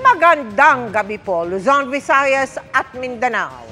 Magandang gabi po, Luzon, Visayas at Mindanao.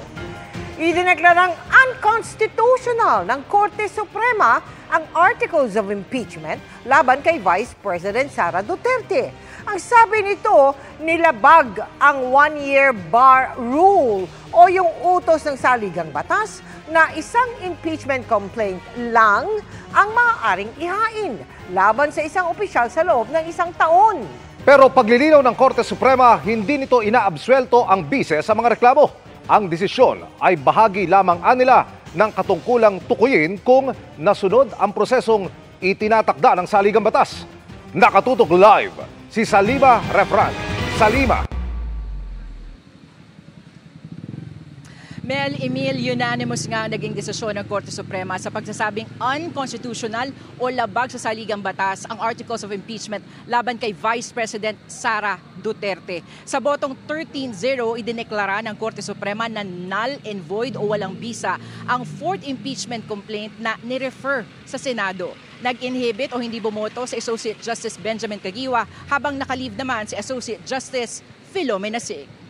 Idineklarang unconstitutional ng Korte Suprema ang Articles of Impeachment laban kay Vice President Sara Duterte. Ang sabi nito, nilabag ang one-year bar rule o yung utos ng saligang batas na isang impeachment complaint lang ang maaaring ihain laban sa isang opisyal sa loob ng isang taon. Pero paglilinaw ng Korte Suprema, hindi nito inaabsuelto ang bise sa mga reklamo. Ang desisyon ay bahagi lamang anila ng katungkulang tukuyin kung nasunod ang prosesong itinatakda ng saligang batas. Nakatutok live si Salima Refran. Salima. Mel, Emil, unanimous nga naging desisyon ng Korte Suprema sa pagsasabing unconstitutional o labag sa saligang batas ang Articles of Impeachment laban kay Vice President Sara Duterte. Sa botong 13-0, idineklara ng Korte Suprema na null and void o walang bisa ang fourth impeachment complaint na nirefer sa Senado. Nag-inhibit o hindi bumoto si Associate Justice Benjamin Caguioa habang nakalive naman si Associate Justice Philomena Sig.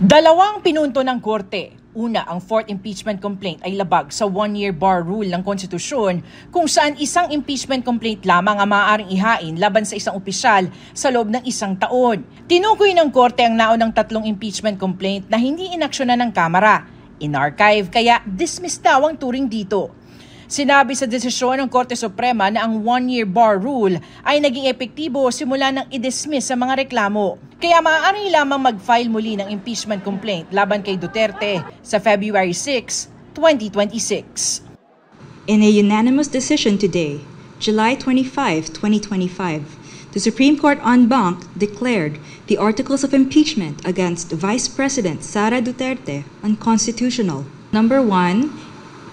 Dalawang pinunto ng Korte. Una, ang fourth impeachment complaint ay labag sa one-year bar rule ng konstitusyon kung saan isang impeachment complaint lamang ang maaaring ihain laban sa isang opisyal sa loob ng isang taon. Tinukoy ng Korte ang naunang tatlong impeachment complaint na hindi inaksyonan ng Kamara. In-archive kaya dismiss daw ang turing dito. Sinabi sa desisyon ng Korte Suprema na ang one-year bar rule ay naging epektibo simula nang i-dismiss sa mga reklamo. Kaya maaari lamang mag-file muli ng impeachment complaint laban kay Duterte sa February 6, 2026. In a unanimous decision today, July 25, 2025, the Supreme Court en banc declared the articles of impeachment against Vice President Sara Duterte unconstitutional. Number 1,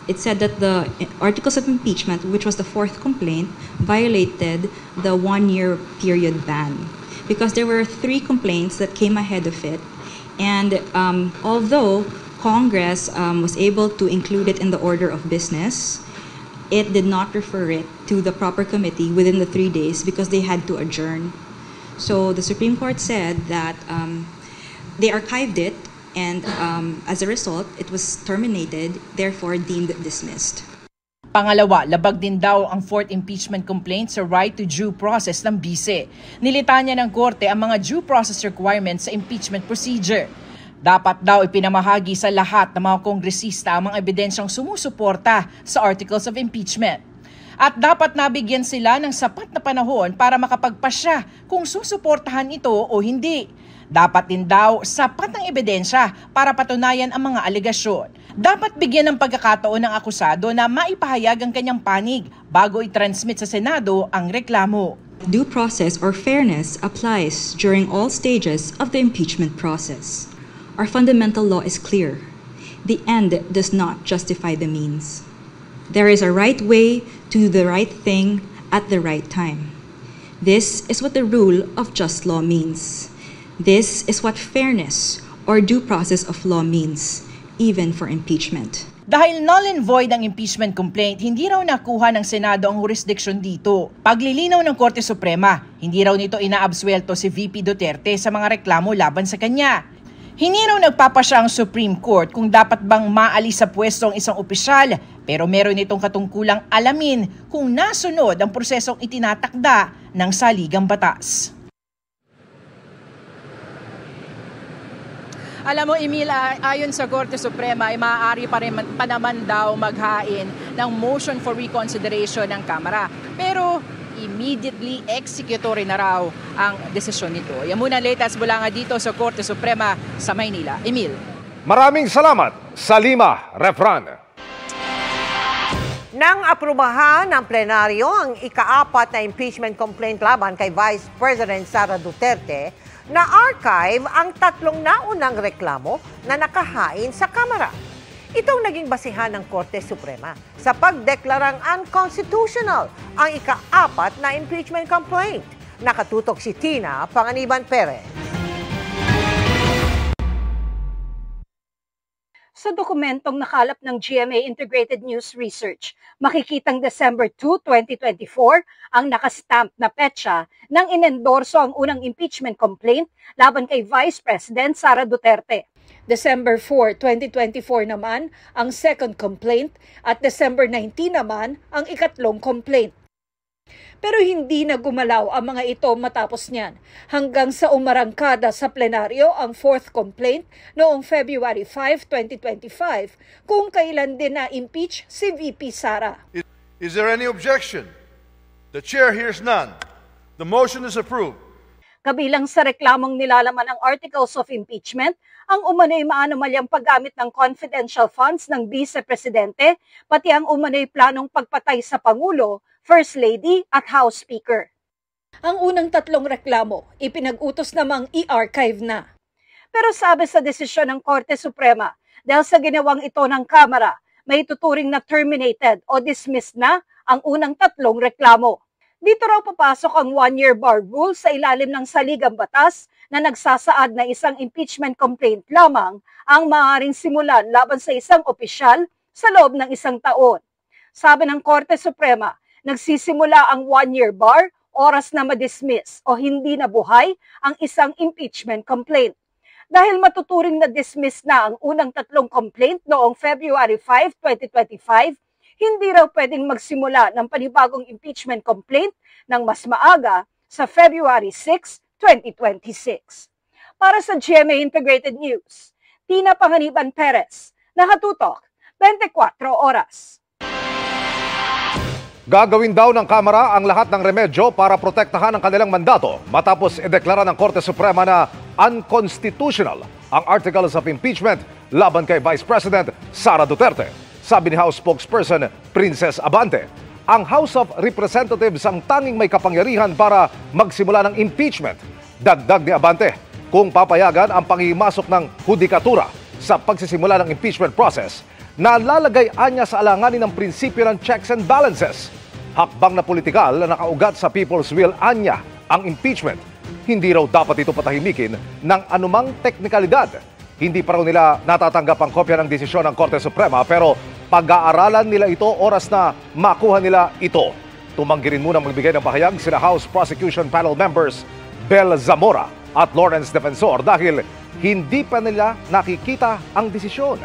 it said that the articles of impeachment, which was the fourth complaint, violated the one-year period ban because there were 3 complaints that came ahead of it. And although Congress was able to include it in the order of business, it did not refer it to the proper committee within the 3 days because they had to adjourn. So the Supreme Court said that they archived it, and as a result, it was terminated, therefore deemed dismissed. Pangalawa, labag din daw ang fourth impeachment complaint sa right to due process ng bise. Nilitanya ng Korte ang mga due process requirements sa impeachment procedure. Dapat daw ipinamahagi sa lahat ng mga kongresista ang mga ebidensyang sumusuporta sa articles of impeachment. At dapat nabigyan sila ng sapat na panahon para makapagpasya kung susuportahan ito o hindi. Dapat din daw sapat ng ebidensya para patunayan ang mga alegasyon. Dapat bigyan ng pagkakataon ng akusado na maipahayag ang kanyang panig bago i-transmit sa Senado ang reklamo. Due process or fairness applies during all stages of the impeachment process. Our fundamental law is clear. The end does not justify the means. There is a right way to do the right thing at the right time. This is what the rule of just law means. This is what fairness or due process of law means, even for impeachment. Dahil null and void ang impeachment complaint, hindi raw nakuha ng Senado ang jurisdiction dito. Paglilinaw ng Korte Suprema, hindi raw nito inaabsuelto si VP Duterte sa mga reklamo laban sa kanya. Hindi raw nagpapasya ang Supreme Court kung dapat bang maalis sa pwesto ang isang opisyal, pero meron itong katungkulang alamin kung nasunod ang prosesong itinatakda ng saligang batas. Alam mo, Emil, ayon sa Korte Suprema, ay maaari pa naman daw maghain ng motion for reconsideration ng Kamara. Pero immediately executory na raw ang desisyon nito. Yan muna latest mula nga dito sa Korte Suprema sa Maynila. Emil. Maraming salamat, Salima Refran. Nang aprubahan ng plenaryo ang ika-4 na impeachment complaint laban kay Vice President Sara Duterte, na-archive ang 3 naunang reklamo na nakahain sa Kamara. Itong naging basihan ng Korte Suprema sa pagdeklarang unconstitutional ang ika-4 na impeachment complaint. Nakatutok si Tina Panganiban Perez. Sa dokumentong nakalap ng GMA Integrated News Research, makikitang December 2, 2024 ang nakastamp na petsa nang inendorso ang unang impeachment complaint laban kay Vice President Sara Duterte. December 4, 2024 naman ang second complaint at December 19 naman ang ikatlong complaint. Pero hindi na gumalaw ang mga ito matapos niyan hanggang sa umarangkada sa plenaryo ang fourth complaint noong February 5, 2025 kung kailan din na-impeach si VP Sara. Is there any objection? The chair hears none. The motion is approved. Kabilang sa reklamong nilalaman ng articles of impeachment, ang umano'y maanomalyang paggamit ng confidential funds ng Vice Presidente, pati ang umano'y planong pagpatay sa Pangulo, First Lady at House Speaker. Ang unang tatlong reklamo, ipinag-utos namang i-archive na. Pero sabi sa desisyon ng Korte Suprema, dahil sa ginawang ito ng Kamara, may tuturing na terminated o dismissed na ang unang tatlong reklamo. Dito raw papasok ang one-year bar rule sa ilalim ng saligang batas na nagsasaad na isang impeachment complaint lamang ang maaaring simulan laban sa isang opisyal sa loob ng isang taon. Sabi ng Korte Suprema, nagsisimula ang one-year bar oras na madismiss o hindi nabuhay ang isang impeachment complaint. Dahil matuturing na dismiss na ang unang tatlong complaint noong February 5, 2025, hindi raw pwedeng magsimula ng panibagong impeachment complaint ng mas maaga sa February 6, 2026. Para sa GMA Integrated News, Tina Panganiban Perez, nakatutok 24 oras. Gagawin daw ng Kamara ang lahat ng remedyo para protektahan ang kanilang mandato matapos ideklara ng Korte Suprema na unconstitutional ang Articles of Impeachment laban kay Vice President Sara Duterte. Sabi ni House Spokesperson Princess Abante, ang House of Representatives ang tanging may kapangyarihan para magsimula ng impeachment. Dagdag ni Abante, kung papayagan ang pangimasok ng hudikatura sa pagsisimula ng impeachment process, nalalagay anya sa alanganin ng prinsipyo ng checks and balances. Hakbang na politikal na nakaugat sa people's will anya ang impeachment. Hindi raw dapat ito patahimikin ng anumang teknikalidad. Hindi pa raw nila natatanggap ang kopya ng desisyon ng Korte Suprema pero pag-aaralan nila ito oras na makuha nila ito. Tumanggi rin muna magbigay ng pahayag sina House Prosecution Panel members Bel Zamora at Lawrence Defensor dahil hindi pa nila nakikita ang desisyon.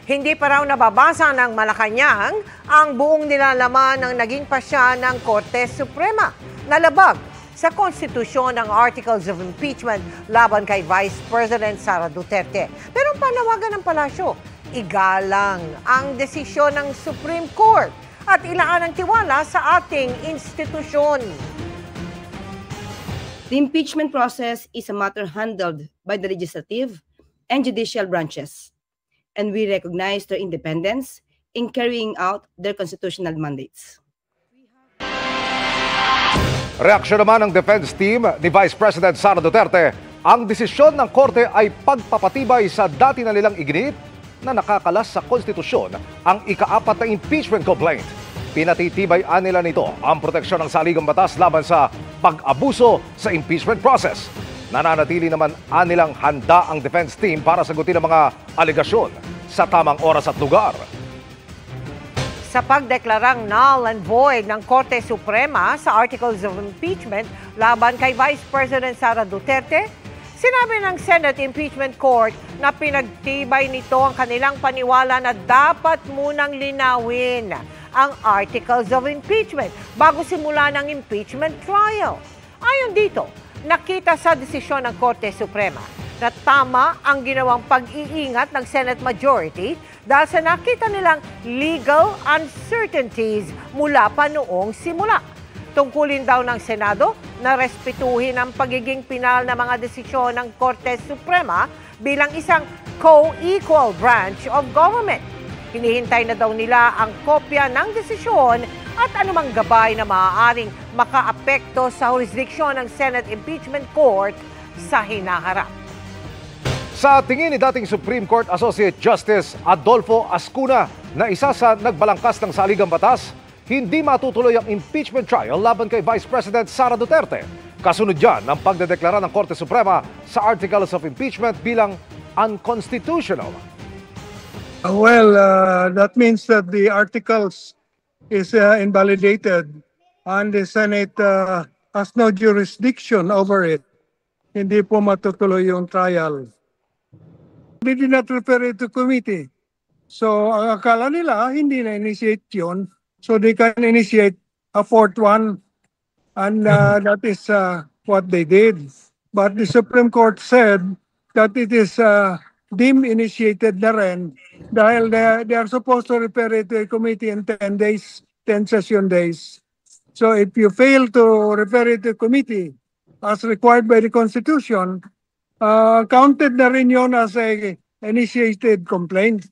Hindi pa raw nababasa ng Malacanang ang buong nilalaman ng naging pasya ng Korte Suprema na labag sa konstitusyon ng Articles of Impeachment laban kay Vice President Sara Duterte. Pero ang panawagan ng palasyo, igalang ang desisyon ng Supreme Court at ilaan ang tiwala sa ating institusyon. The impeachment process is a matter handled by the legislative and judicial branches, and we recognize their independence in carrying out their constitutional mandates. Reaksyon naman ng defense team ni Vice President Sara Duterte, ang desisyon ng Korte ay pagpapatibay sa dati na nilang iginit na nakakalas sa konstitusyon ang ika-4 na impeachment complaint. Pinatitibay nila nito ang proteksyon ng saligang batas laban sa pag-abuso sa impeachment process. Nananatili naman nilang handa ang defense team para sagutin ang mga alegasyon sa tamang oras at lugar. Sa pagdeklarang null and void ng Korte Suprema sa Articles of Impeachment laban kay Vice President Sara Duterte, sinabi ng Senate Impeachment Court na pinagtibay nito ang kanilang paniwala na dapat munang linawin ang Articles of Impeachment bago simula ng impeachment trial. Ayon dito, nakita sa desisyon ng Korte Suprema na tama ang ginawang pag-iingat ng Senate Majority dahil sa nakita nilang legal uncertainties mula pa noong simula. Tungkulin daw ng Senado na respetuhin ang pagiging pinal na mga desisyon ng Korte Suprema bilang isang co-equal branch of government. Hinihintay na daw nila ang kopya ng desisyon at anumang gabay na maaaring makaapekto sa jurisdiksyon ng Senate Impeachment Court sa hinaharap. Sa tingin ni dating Supreme Court Associate Justice Adolfo Ascuna na isa sa nagbalangkas ng saligang batas, hindi matutuloy ang impeachment trial laban kay Vice President Sara Duterte. Kasunod dyan ang pagdedeklara ng Korte Suprema sa Articles of Impeachment bilang unconstitutional. That means that the articles is invalidated and the Senate has no jurisdiction over it. Hindi po matutuloy yung trial. They did not refer it to committee. So, ang akala nila, hindi na-initiate yun. So, they can initiate a fourth one. And that is what they did. But the Supreme Court said that it is deemed initiated na rin dahil they are supposed to refer it to a committee in 10 days, 10 session days. So, if you fail to refer it to a committee as required by the Constitution, counted na rin yun as a initiated complaint.